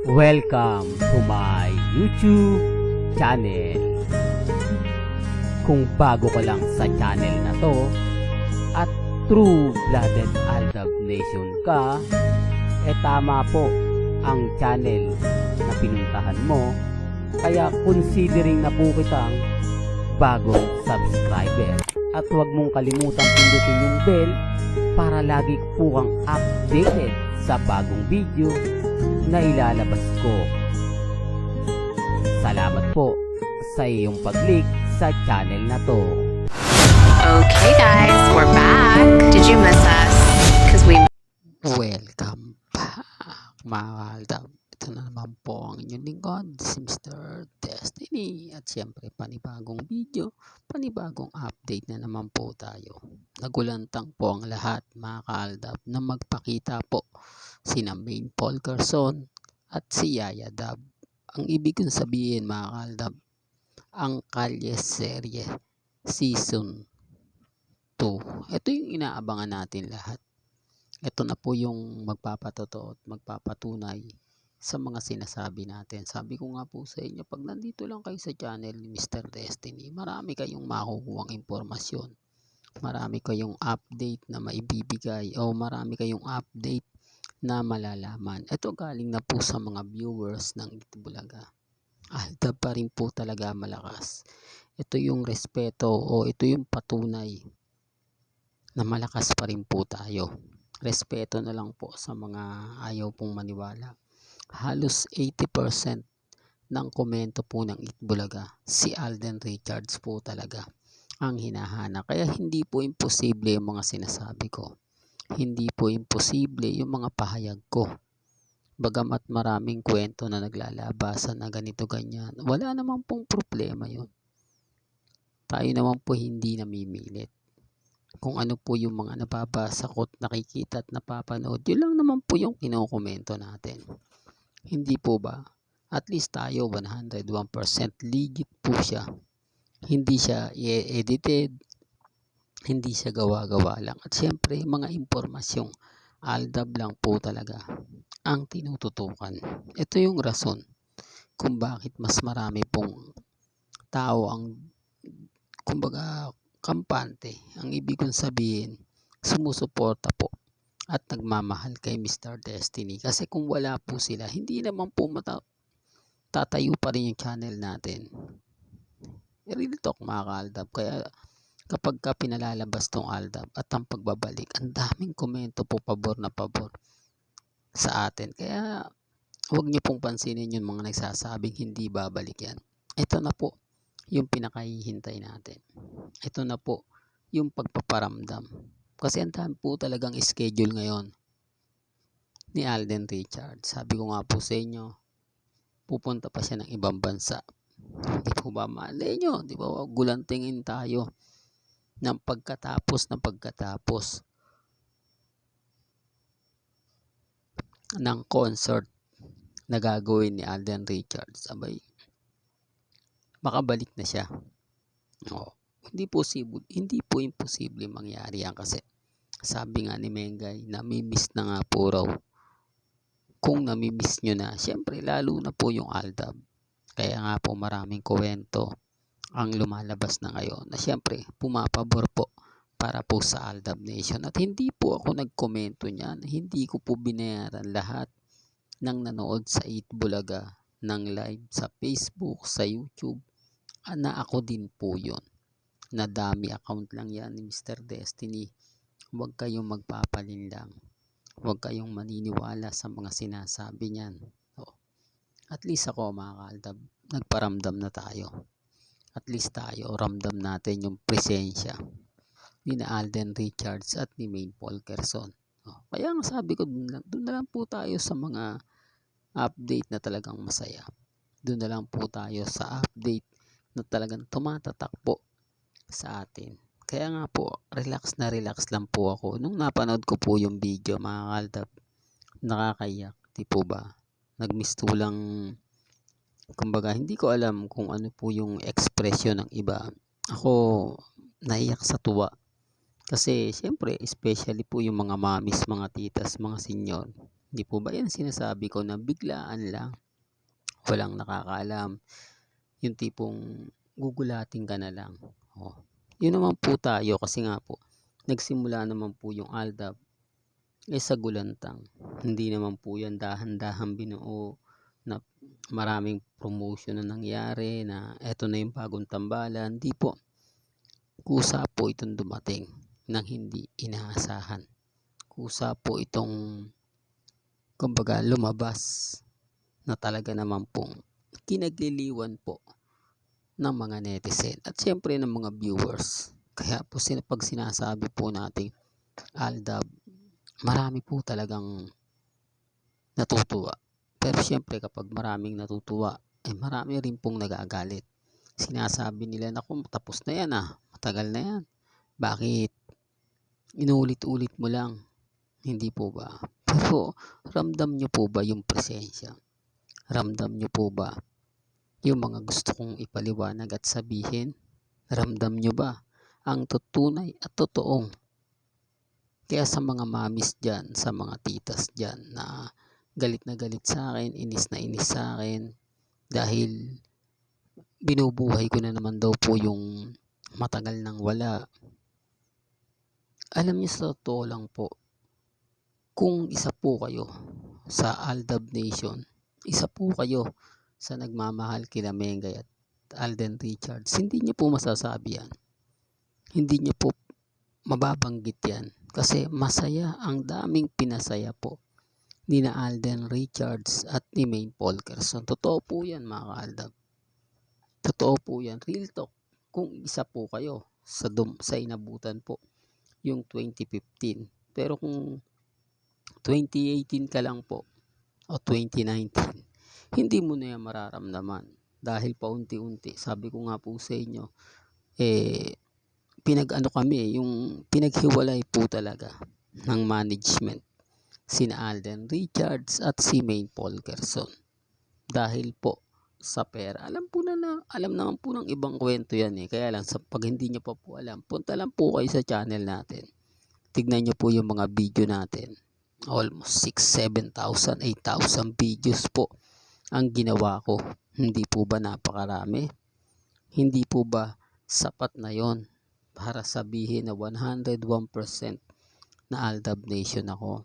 Welcome to my YouTube channel. Kung bago ka lang sa channel na to at true-blooded Aldab Nation ka, tama po ang channel na pinuntahan mo. Kaya considering na po kitang bagong subscriber. At huwag mong kalimutan pindutin yung bell para lagi po kang updated sa bagong video na ilalabas ko. Salamat po sa iyong pag-click sa channel na to. Okay guys, we're back. Did you miss us? Because we... Welcome back mga Aldab. Ito na naman po ang inyong lingkod, si Mr. Destiny. At siyempre panibagong video, panibagong update na naman po tayo. Nagulantang po ang lahat mga Aldab na magpakita po sina Main Paul Carson at si Yaya Dab. Ang ibig kong sabihin mga Aldab, ang Kalye Serye Season 2. Ito yung inaabangan natin lahat. Ito na po yung magpapatotoo at magpapatunay sa mga sinasabi natin. Sabi ko nga po sa inyo, pag nandito lang kayo sa channel ni Mr. Destiny, marami kayong makukuhang impormasyon. Marami kayong update na maibibigay o marami kayong update na malalaman. Ito galing na po sa mga viewers ng Itbulaga. Aldab pa rin po talaga malakas. Ito yung respeto o ito yung patunay na malakas pa rin po tayo. Respeto na lang po sa mga ayaw pong maniwala. Halos 80% ng komento po ng Itbulaga, si Alden Richards po talaga ang hinahana. Kaya hindi po imposible yung mga sinasabi ko. Hindi po imposible yung mga pahayag ko. Bagamat maraming kwento na naglalabasan na ganito ganyan, wala naman pong problema yun. Tayo naman po hindi namimilit. Kung ano po yung mga nababasa ko at nakikita at napapanood, yun lang naman po yung kinokomento natin. Hindi po ba? At least tayo 101% legit po siya. Hindi siya edited, hindi siya gawa-gawa lang. At syempre, mga impormasyong Aldab lang po talaga ang tinututukan. Ito yung rason kung bakit mas marami pong tao ang, kumbaga, kampante. Ang ibig kong sabihin, sumusuporta po at nagmamahal kay Mr. Destiny. Kasi kung wala po sila, hindi naman po tatayo pa rin yung channel natin. Real talk mga ka-Aldab. Kaya kapag ka pinalalabas tong Aldab at ang pagbabalik, ang daming komento po pabor na pabor sa atin. Kaya huwag niyo pong pansinin yung mga nagsasabing hindi babalik yan. Ito na po yung pinakahihintay natin. Ito na po yung pagpaparamdam. Kasi ang dami po talagang schedule ngayon ni Alden Richards. Sabi ko nga po sa inyo, pupunta pa siya ng ibang bansa. Hindi po ba malay nyo? Di ba? Gulantingin tayo ng pagkatapos ng concert na gagawin ni Alden Richards. Abay, makabalik na siya. No. Hindi po imposible mangyari yan kasi sabi nga ni Mengay, namimiss na nga po raw. Kung namimiss nyo na, syempre lalo na po yung Aldab. Kaya nga po maraming kwento ang lumalabas na ngayon na syempre pumapabor po para po sa Aldab Nation. At hindi po ako nagkomento niyan. Hindi ko po binayaran lahat ng nanood sa Itbulaga ng live sa Facebook, sa YouTube. Na ako din po yun. Na dami account lang yan ni Mr. Destiny. Huwag kayong magpapalinlang. Huwag kayong maniniwala sa mga sinasabi niyan. So, at least ako mga ka-Aldab, nagparamdam na tayo. At least tayo, ramdam natin yung presensya ni na Alden Richards at ni Main Paul Carson. So, kaya nga sabi ko, doon na lang po tayo sa mga update na talagang masaya. Doon na lang po tayo sa update na talagang tumatatak po sa atin. Kaya nga po, relax lang po ako. Nung napanood ko po yung video mga Aldab, nakakaiyak. Di po ba? Nagmistulang, kumbaga, hindi ko alam kung ano po yung ekspresyon ng iba. Ako, naiyak sa tuwa. Kasi, syempre, especially po yung mga mamis, mga titas, mga senyor. Hindi po ba yan sinasabi ko na biglaan lang, walang nakakaalam, yung tipong gugulatin ka na lang. Oh. Yun naman po tayo kasi nga po, nagsimula naman po yung Aldab sa gulantang. Hindi naman po yan dahan-dahan binuo na maraming promotion na nangyari na eto na yung bagong tambalan. Hindi po. Kusa po itong dumating nang hindi inaasahan. Kusa po itong kumbaga lumabas na talaga naman pong kinagliliwan po ng mga netizen at syempre ng mga viewers. Kaya po pag sinasabi po natin Aldab, marami po talagang natutuwa. Pero syempre kapag maraming natutuwa, marami rin pong nagagalit. Sinasabi nila na kung tapos na yan matagal na yan. Bakit inulit-ulit mo lang? Hindi po ba? Pero ramdam nyo po ba yung presensya? Ramdam nyo po ba yung mga gusto kong ipaliwanag at sabihin? Ramdam nyo ba ang tutunay at totoong? Kaya sa mga mamis dyan, sa mga titas dyan na galit na galit sa akin, inis na inis sa akin dahil binubuhay ko na naman daw po yung matagal nang wala. Alam niyo sa totoo lang po, kung isa po kayo sa Aldab Nation, isa po kayo sa nagmamahal kina Mengay at Alden Richards, hindi niyo po masasabi yan. Hindi niyo po mababanggit yan. Kasi masaya, ang daming pinasaya po ni na Alden Richards at ni Maine Polkerson. Totoo po yan mga ka-Aldab. Totoo po yan. Real talk. Kung isa po kayo sa inabutan po yung 2015. Pero kung 2018 ka lang po o 2019, hindi mo na yan mararamdaman. Dahil paunti-unti, sabi ko nga po sa inyo, yung pinaghiwalay po talaga ng management sina Alden Richards at si Maine Polkerson. Dahil po sa pera. Alam naman po ng ibang kwento yan Kaya lang pag hindi nyo pa po alam, punta lang po kayo sa channel natin. Tignan nyo po yung mga video natin. Almost 6,000, 7,000, 8,000 videos po ang ginawa ko. Hindi po ba napakarami? Hindi po ba sapat na yon para sabihin na 101% na Aldab Nation ako?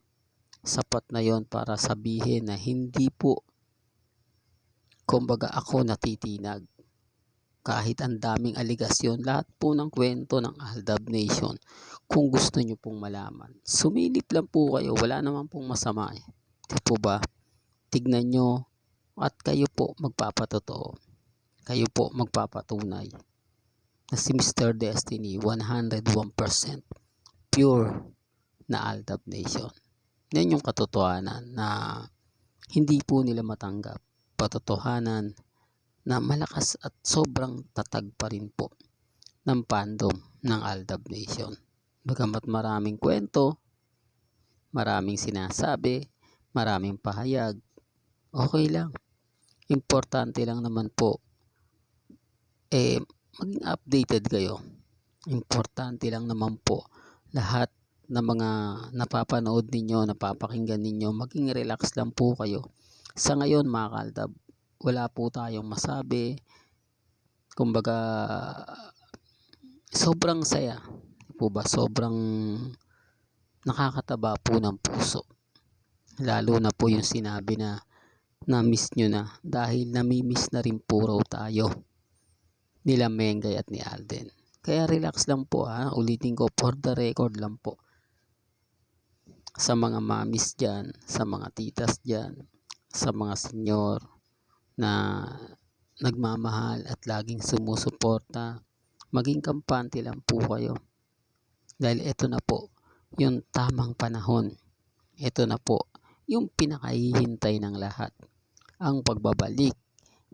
Sapat na yon para sabihin na hindi po kumbaga ako natitinag. Kahit ang daming aligasyon, lahat po ng kwento ng Aldab Nation, kung gusto nyo pong malaman, sumilip lang po kayo, wala naman pong masama Di po ba? Tignan nyo at kayo po magpapatotoo. Kayo po magpapatunay na si Mr. Destiny 101% pure na Aldab Nation. Yan yung katotohanan na hindi po nila matanggap. Patotohanan na malakas at sobrang tatag pa rin po ng fandom ng Aldab Nation. Bagamat maraming kwento, maraming sinasabi, maraming pahayag, okay lang. Importante lang naman po maging updated kayo. Importante lang naman po lahat ng mga napapanood ninyo, napapakinggan ninyo, maging relax lang po kayo. Sa ngayon mga ka-Aldab, wala po tayong masabi. Kumbaga, sobrang saya. Po ba? Sobrang nakakataba po ng puso. Lalo na po yung sinabi na na-miss nyo na dahil nami-miss na rin po raw tayo nila Mengay at ni Alden. Kaya relax lang po ulitin ko for the record lang po. Sa mga mamis dyan, sa mga titas dyan, sa mga senyor na nagmamahal at laging sumusuporta, maging kampante lang po kayo. Dahil ito na po yung tamang panahon. Ito na po yung pinakahihintay ng lahat. Ang pagbabalik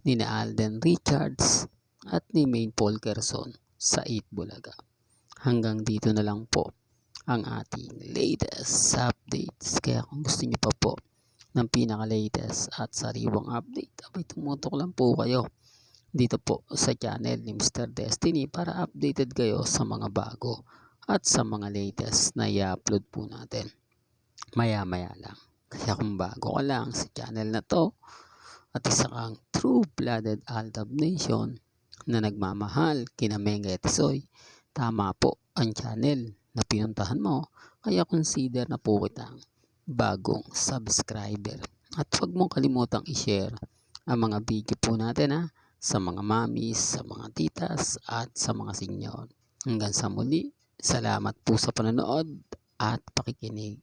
ni na Alden Richards at ni Maine Polkerson sa Eat Bulaga. Hanggang dito na lang po ang ating latest updates. Kaya kung gusto niyo pa po ng pinaka-latest at sariwang update, abay tumutok lang po kayo dito po sa channel ni Mr. Destiny para updated kayo sa mga bago at sa mga latest na i-upload po natin maya-maya lang. Kaya kung bago ka lang sa channel na to at isa kang true-blooded Aldab Nation na nagmamahal kina Mengay at Tisoy, tama po ang channel na pinuntahan mo, kaya consider na po kitang bagong subscriber. At huwag mong kalimutang i-share ang mga video po natin sa mga mamis, sa mga titas at sa mga senyor. Hanggang sa muli, salamat po sa panonood at pakikinig.